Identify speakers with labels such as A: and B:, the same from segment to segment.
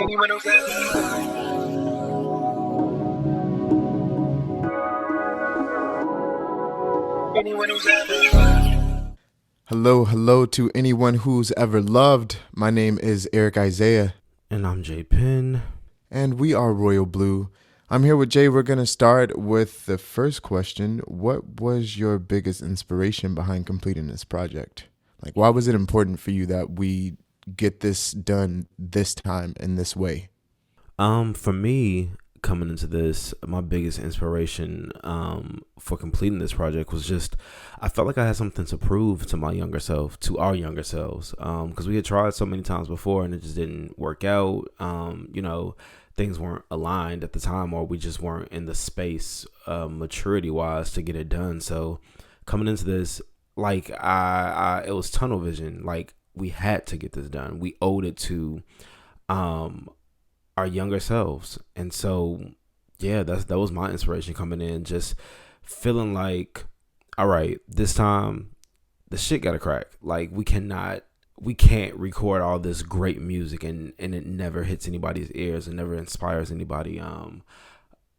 A: Anyone who's ever anyone who's ever
B: Hello to anyone who's ever loved. My name is Eriic.isiiah.
C: And I'm J Penn.
B: And we are RYL.BLU. I'm here with Jay. We're going to start with the first question. What was your biggest inspiration behind completing this project? Like, why was it important for you that we get this done this time in this way?
C: For me, coming into this, my biggest inspiration for completing this project was just, I felt like I had something to prove to my younger self, to our younger selves, because we had tried so many times before and it just didn't work out. Things weren't aligned at the time, or we just weren't in the space maturity wise to get it done. So coming into this, like it was tunnel vision. Like, we had to get this done. We owed it to our younger selves. And so, yeah, that was my inspiration coming in, just feeling like, all right, this time the shit gotta crack. Like, we can't record all this great music and it never hits anybody's ears and never inspires anybody,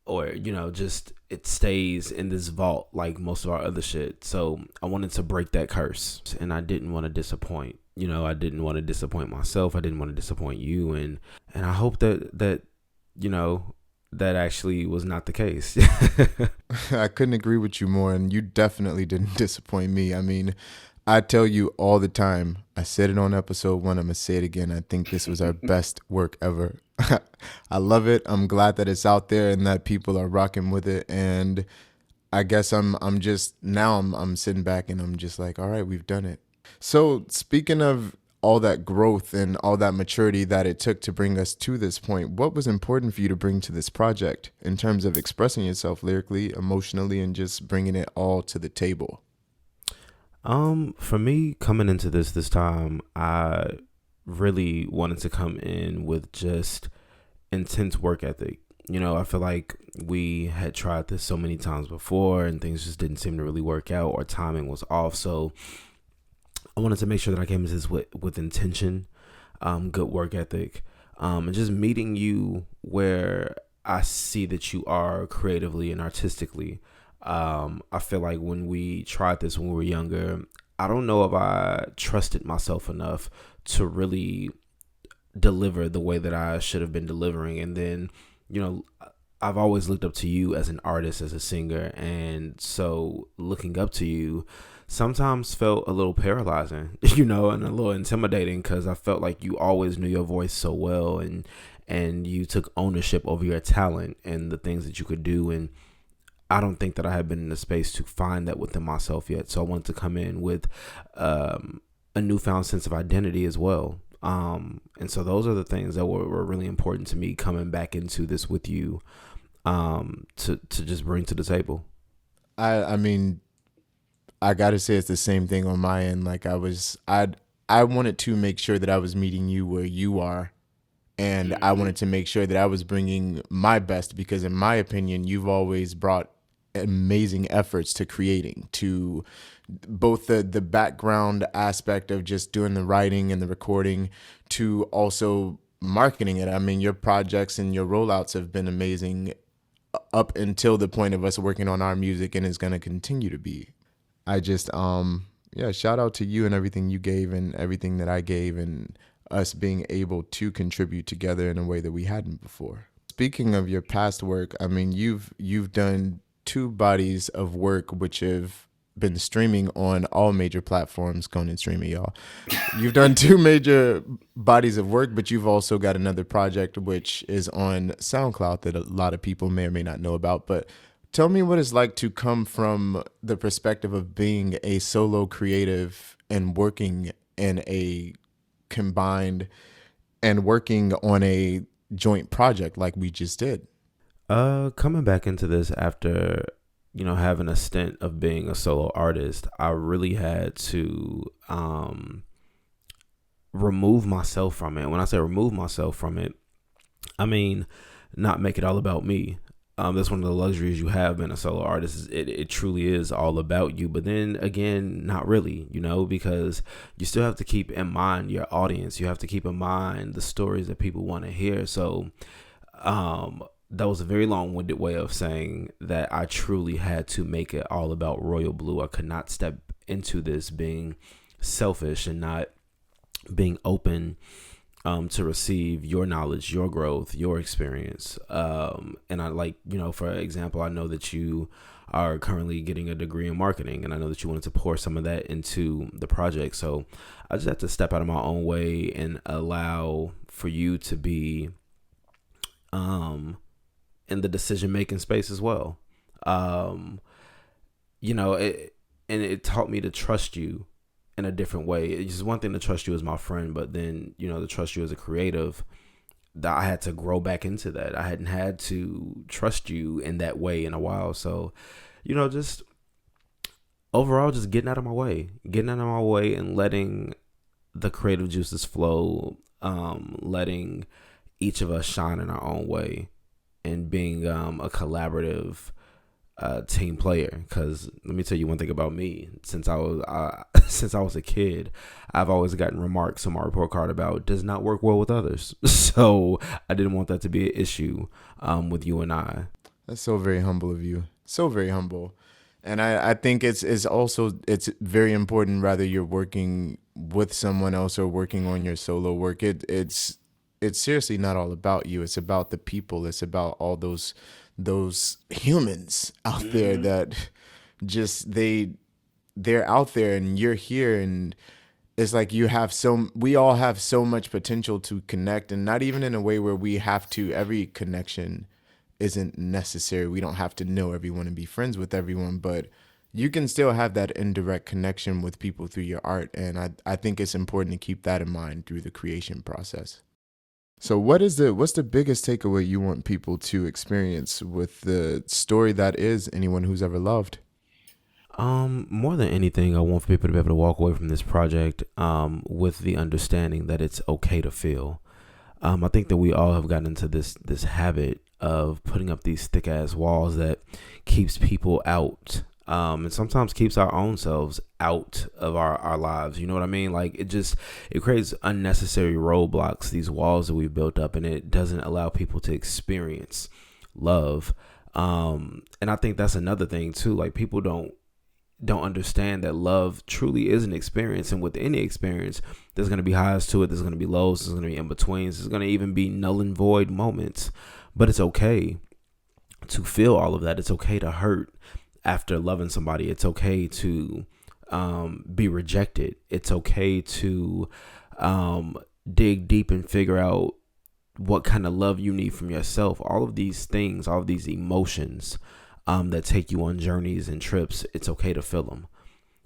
C: or just it stays in this vault like most of our other shit. So I wanted to break that curse, and I didn't want to disappoint. I didn't want to disappoint myself. I didn't want to disappoint you, and I hope that that actually was not the case.
B: I couldn't agree with you more, and you definitely didn't disappoint me. I mean, I tell you all the time, I said it on episode 1, I'm going to say it again. I think this was our best work ever. I love it. I'm glad that it's out there and that people are rocking with it. And I guess I'm sitting back and I'm just like, all right, we've done it. So speaking of all that growth and all that maturity that it took to bring us to this point, what was important for you to bring to this project in terms of expressing yourself lyrically, emotionally, and just bringing it all to the table?
C: For me, coming into this time, I really wanted to come in with just intense work ethic. I feel like we had tried this so many times before and things just didn't seem to really work out, or timing was off. So I wanted to make sure that I came into this with intention, good work ethic, and just meeting you where I see that you are creatively and artistically. I feel like when we tried this when we were younger, I don't know if I trusted myself enough to really deliver the way that I should have been delivering. And then, I've always looked up to you as an artist, as a singer. And so looking up to you sometimes felt a little paralyzing, and a little intimidating, because I felt like you always knew your voice so well, and you took ownership over your talent and the things that you could do. And I don't think that I had been in the space to find that within myself yet. So I wanted to come in with a newfound sense of identity as well. And so those are the things that were really important to me coming back into this with you, to just bring to the table.
B: I mean, I got to say it's the same thing on my end. Like, I wanted to make sure that I was meeting you where you are. And I wanted to make sure that I was bringing my best, because in my opinion, you've always brought amazing efforts to creating, to both the background aspect of just doing the writing and the recording, to also marketing it. I mean, your projects and your rollouts have been amazing up until the point of us working on our music, and is going to continue to be. I just, shout out to you and everything you gave and everything that I gave, and us being able to contribute together in a way that we hadn't before. Speaking of your past work, I mean, you've done 2 bodies of work which have been streaming on all major platforms. Going and streaming, y'all. You've done 2 major bodies of work, but you've also got another project which is on SoundCloud that a lot of people may or may not know about. But tell me what it's like to come from the perspective of being a solo creative and working in a combined and working on a joint project like we just did.
C: Coming back into this after, having a stint of being a solo artist, I really had to remove myself from it. When I say remove myself from it, I mean not make it all about me. That's one of the luxuries you have being a solo artist. It truly is all about you. But then again, not really, because you still have to keep in mind your audience. You have to keep in mind the stories that people want to hear. So that was a very long-winded way of saying that I truly had to make it all about RYL.BLU. I could not step into this being selfish and not being open to receive your knowledge, your growth, your experience. And I for example, I know that you are currently getting a degree in marketing, and I know that you wanted to pour some of that into the project. So I just have to step out of my own way and allow for you to be in the decision-making space as well. It taught me to trust you in a different way. It's just one thing to trust you as my friend, but then, to trust you as a creative, that I had to grow back into that. I hadn't had to trust you in that way in a while. So, just overall, just getting out of my way and letting the creative juices flow, letting each of us shine in our own way, and being a collaborative team player. Because let me tell you one thing about me. Since I was a kid, I've always gotten remarks on my report card about does not work well with others. So I didn't want that to be an issue with you and I.
B: That's so very humble of you. So very humble. And I think it's very important, whether you're working with someone else or working on your solo work. It's seriously not all about you. It's about the people. It's about all those humans out there that just they're out there, and you're here, and it's like we all have so much potential to connect, and not even in a way where we have to. Every connection isn't necessary. We don't have to know everyone and be friends with everyone, but you can still have that indirect connection with people through your art, and I think it's important to keep that in mind through the creation process. So what's the biggest takeaway you want people to experience with the story that is Anyone Who's Ever Loved?
C: More than anything, I want for people to be able to walk away from this project with the understanding that it's okay to feel. I think that we all have gotten into this habit of putting up these thick ass walls that keeps people out. And sometimes keeps our own selves out of our lives. You know what I mean? Like it creates unnecessary roadblocks, these walls that we've built up, and it doesn't allow people to experience love. And I think that's another thing too. Like people don't understand that love truly is an experience, and with any experience, there's going to be highs to it. There's going to be lows. There's going to be in-betweens. There's going to even be null and void moments, but it's okay to feel all of that. It's okay to hurt after loving somebody. It's okay to be rejected. It's okay to dig deep and figure out what kind of love you need from yourself. All of these things, all of these emotions that take you on journeys and trips, it's okay to feel them.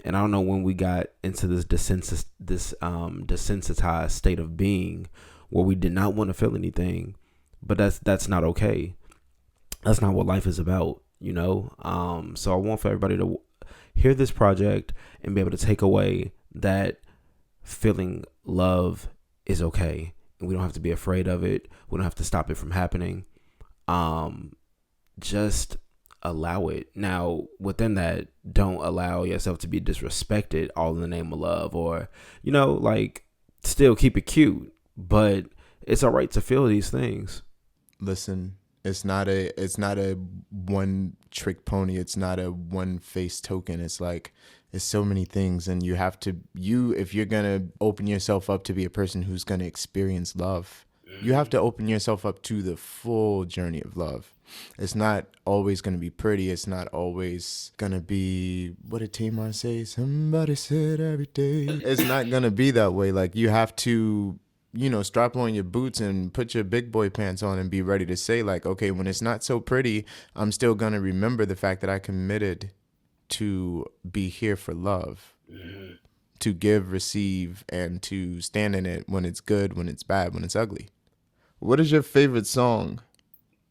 C: And I don't know when we got into this desensitized state of being where we did not want to feel anything, but that's not okay. That's not what life is about. So I want for everybody to hear this project and be able to take away that feeling love is okay, and we don't have to be afraid of it. We don't have to stop it from happening. Just allow it. Now, within that, don't allow yourself to be disrespected all in the name of love, or still keep it cute, but it's all right to feel these things.
B: Listen, it's not a one trick pony. It's not a one face token. It's so many things, and if you're going to open yourself up to be a person who's going to experience love, you have to open yourself up to the full journey of love. It's not always going to be pretty. It's not always going to be, what did Tamar say? Somebody said every day. It's not going to be that way. Like, you have to strap on your boots and put your big boy pants on and be ready to say, like, okay, when it's not so pretty, I'm still going to remember the fact that I committed to be here for love, to give, receive, and to stand in it when it's good, when it's bad, when it's ugly. What is your favorite song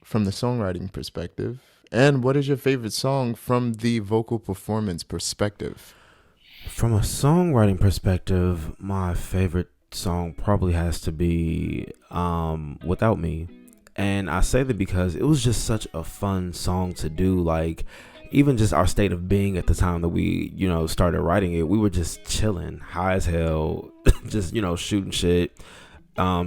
B: from the songwriting perspective? And what is your favorite song from the vocal performance perspective?
C: From a songwriting perspective, my favorite song probably has to be Without Me. And I say that because it was just such a fun song to do. Like, even just our state of being at the time that we, started writing it, we were just chilling, high as hell, just, shooting shit,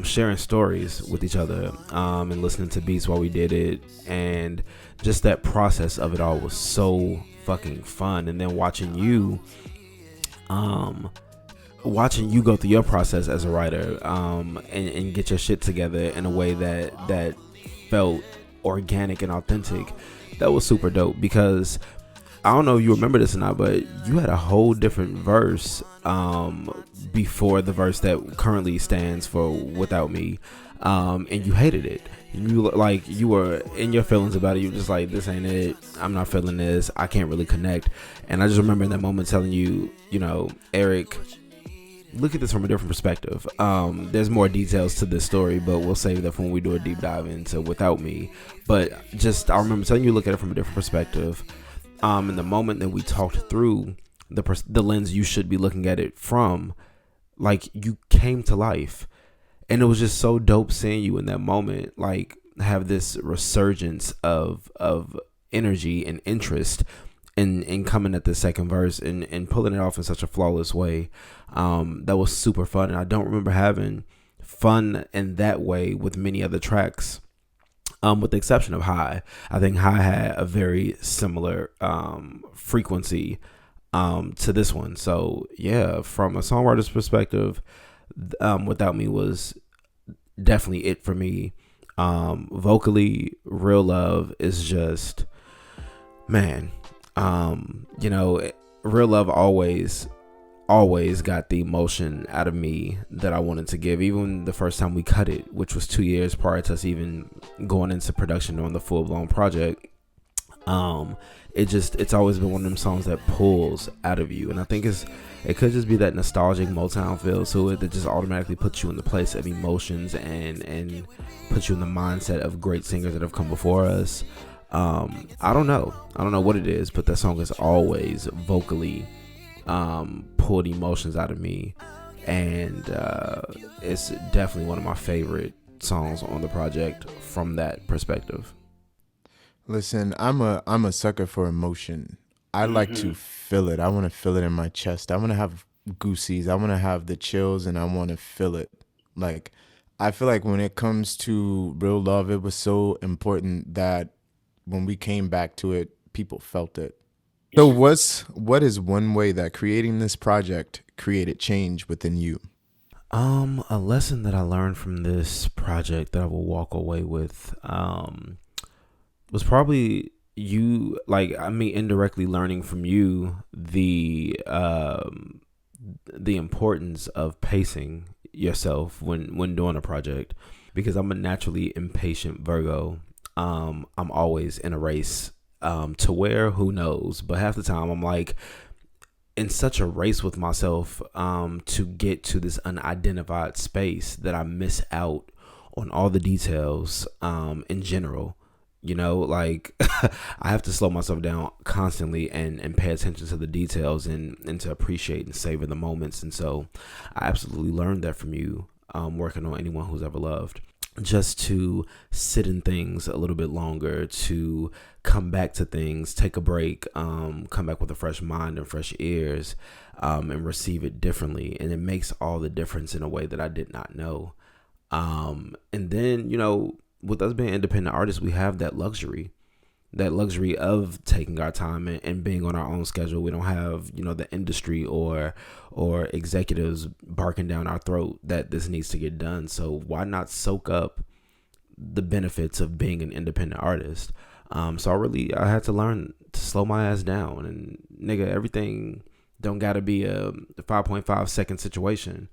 C: sharing stories with each other, and listening to beats while we did it. And just that process of it all was so fucking fun. And then watching you go through your process as a writer, and get your shit together in a way that felt organic and authentic. That was super dope, because I don't know if you remember this or not, but you had a whole different verse before the verse that currently stands for Without Me, and you hated it. You were in your feelings about it. You were just like, this ain't it. I'm not feeling this. I can't really connect. And I just remember in that moment telling you, Eric, look at this from a different perspective. There's more details to this story, but we'll save that for when we do a deep dive into Without Me. But I remember telling you, look at it from a different perspective. In the moment that we talked through the lens you should be looking at it from, like, you came to life. And it was just so dope seeing you in that moment, like, have this resurgence of energy and interest in coming at the second verse and pulling it off in such a flawless way. That was super fun. And I don't remember having fun in that way with many other tracks, with the exception of High. I think High had a very similar frequency to this one. So yeah, from a songwriter's perspective, Without Me was definitely it for me. Vocally, Real Love is just, man, Real Love always got the emotion out of me that I wanted to give. Even the first time we cut it, which was 2 years prior to us even going into production on the full blown project, it's always been one of them songs that pulls out of you. And I think it could just be that nostalgic Motown feel to it that just automatically puts you in the place of emotions and puts you in the mindset of great singers that have come before us. I don't know what it is, but that song is always vocally pulled emotions out of me, and it's definitely one of my favorite songs on the project from that perspective.
B: Listen, I'm a sucker for emotion. I like to feel it. I want to feel it in my chest. I want to have goosies. I want to have the chills, and I want to feel it. Like, I feel like when it comes to Real Love, it was so important that when we came back to it, people felt it. So what is one way that creating this project created change within you?
C: A lesson that I learned from this project that I will walk away with was probably you, indirectly learning from you the importance of pacing yourself when doing a project, because I'm a naturally impatient Virgo. I'm always in a race, to where, who knows, but half the time I'm like in such a race with myself to get to this unidentified space that I miss out on all the details in general. I have to slow myself down constantly and pay attention to the details and to appreciate and savor the moments. And so I absolutely learned that from you, working on Anyone Who's Ever Loved. Just to sit in things a little bit longer, to come back to things, take a break, come back with a fresh mind and fresh ears, and receive it differently. And it makes all the difference in a way that I did not know. And then, with us being independent artists, we have that luxury of taking our time and being on our own schedule. We don't have, the industry or executives barking down our throat that this needs to get done. So why not soak up the benefits of being an independent artist? So I had to learn to slow my ass down, and nigga, everything don't gotta be a 5.5 second situation.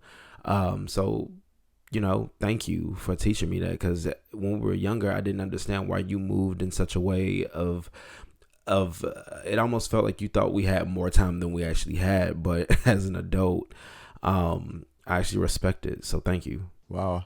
C: So thank you for teaching me that, because when we were younger, I didn't understand why you moved in such a way of it almost felt like you thought we had more time than we actually had. But as an adult, I actually respect it. So thank you.
B: Wow.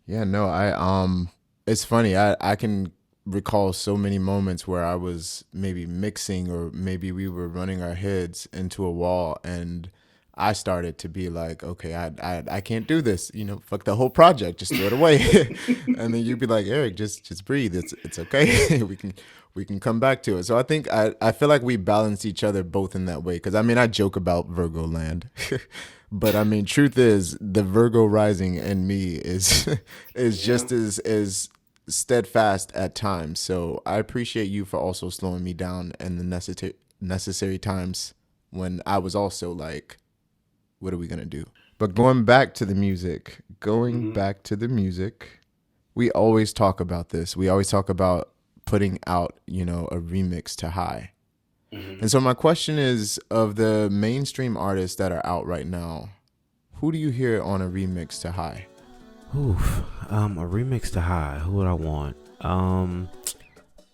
B: Yeah, no, it's funny. I can recall so many moments where I was maybe mixing, or maybe we were running our heads into a wall, and I started to be like, okay, I can't do this. You know, fuck the whole project, just throw it away. And then you'd be like, Eric, just breathe. It's okay. we can come back to it. So I think I feel like we balance each other both in that way. Because I mean, I joke about Virgo land, but I mean, truth is, the Virgo rising in me is just as steadfast at times. So I appreciate you for also slowing me down in the necessary times when I was also like, what are we gonna do? But going back to the music, we always talk about this. We always talk about putting out, you know, a remix to High. And so my question is, of the mainstream artists that are out right now, who do you hear on a remix to High?
C: Oof. A remix to High. Who would I want?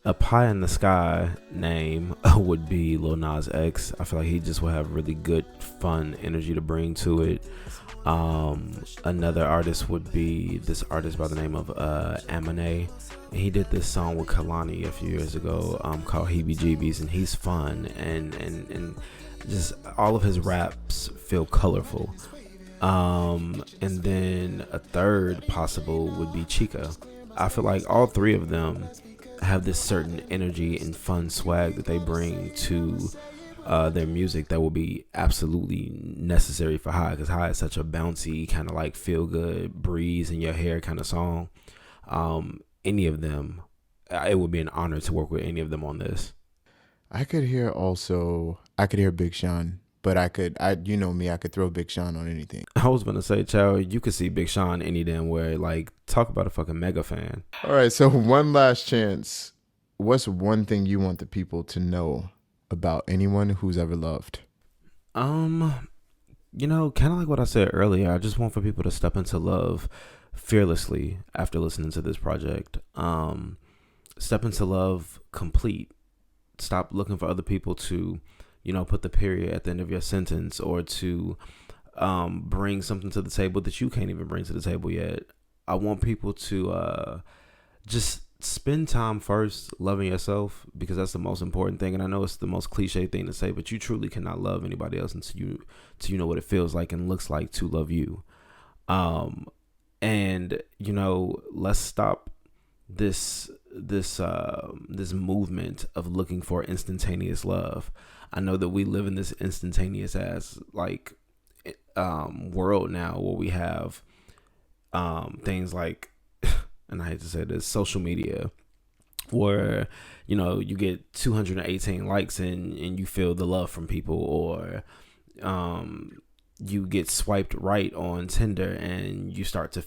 C: A pie in the sky name would be Lil Nas X. I feel like he just will have really good, fun energy to bring to it. Another artist would be this artist by the name of Amine. And he did this song with Kalani a few years ago called Heebie Jeebies, and he's fun and just all of his raps feel colorful. And then a third possible would be Chica. I feel like all three of them have this certain energy and fun swag that they bring to their music that will be absolutely necessary for High, because High is such a bouncy kind of like feel good breeze in your hair kind of song. Any of them, it would be an honor to work with any of them on this.
B: I could hear Big Sean, but you know me, I could throw Big Sean on anything.
C: I was gonna say, Chow, you could see Big Sean any damn way. Like, talk about a fucking mega fan.
B: All right, so one last chance. What's one thing you want the people to know about anyone who's ever loved?
C: You know, kind of like what I said earlier, I just want for people to step into love fearlessly after listening to this project. Step into love complete. Stop looking for other people to, you know, put the period at the end of your sentence, or to bring something to the table that you can't even bring to the table yet. I want people to just spend time first loving yourself, because that's the most important thing. And I know it's the most cliche thing to say, but you truly cannot love anybody else until you know what it feels like and looks like to love you. And you know, let's stop this movement of looking for instantaneous love. I know that we live in this instantaneous ass like world now, where we have things like, and I hate to say this, social media, where, you know, you get 218 likes and you feel the love from people, or you get swiped right on Tinder and you start to